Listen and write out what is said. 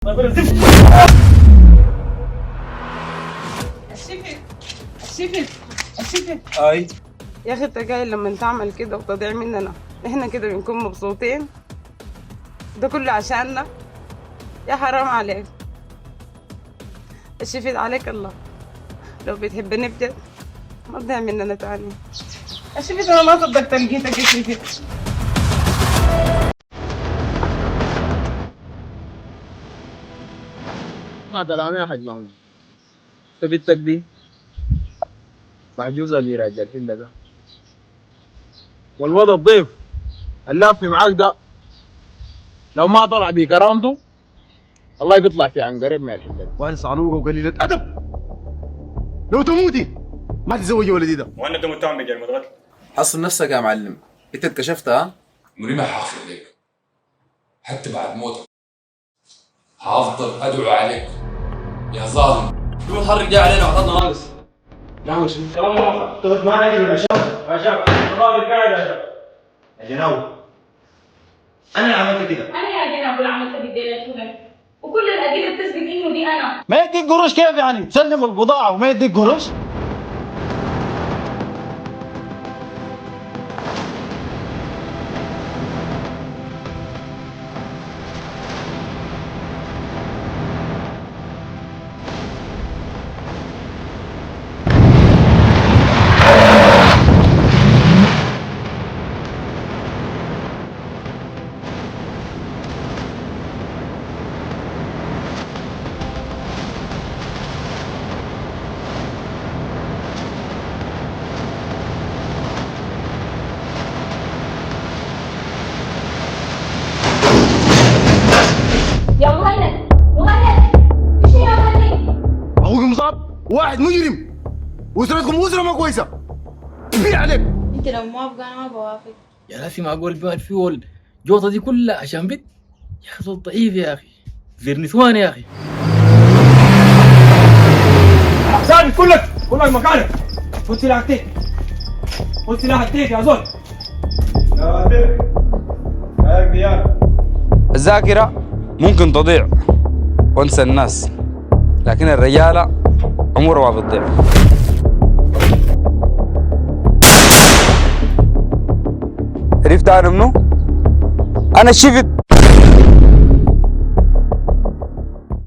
الشفت اي يا اخي تخيل لما تعمل كده وتضيع مننا، احنا كده بنكون مبسوطين. ده كله عشاننا، يا حرام عليك. الشفت عليك الله، لو بتحبني بجد ما تضيع مننا تاني. الشفت انا ما صدقت لقيتك يا شفت. ما تلعب يا حاج محمود. انت بنتك دي محجوزه لي راجل الحله ده، والواد الضيف اللافي معاك ده لو ما طلع بكرامته الله بيطلع في عن قريب من الحله دي. وانس عنوقه وقليلة ادب. لو تموتي ما تتزوجي ولدي ده. وانا ده متهم بجريمه قتل. حصل نفسك يا معلم، انت اتكشفتها. مريم حافظ عليك حتى بعد موتك، حافضل ادعو عليك يا ظالم. شو تحرق جاي علينا وعطانا ناقص. نعم شو طلعت معنا يا شباب الراجل قاعد يا جناوي. انا اللي عملت كده. انا يا جنى اقول عملت بايدينا شغل، وكل الادله بتثبت انه دي انا. ما يديك قروش كيف يعني؟ تسلم البضاعة وما يديك قروش؟ يا مهند مهند، ايش يا مهند؟ اخوك مصاب واحد مجرم واسرتكم اسرة ما كويسة. كبير عليك. انت لو موافقه انا ما بوافق. يا ناسي معقول بيها الفيول جوطة دي كلها عشان بنت؟ يا اخي صوت ضعيف يا اخي، زير نسوان يا اخي. ثابت كلك مكانك. خد سلاحك خد سلاحك يا زول. الذاكرة ممكن تضيع وانسى الناس، لكن الرجالة عمرها ما بتضيع. عرفت انا منو؟ انا شفت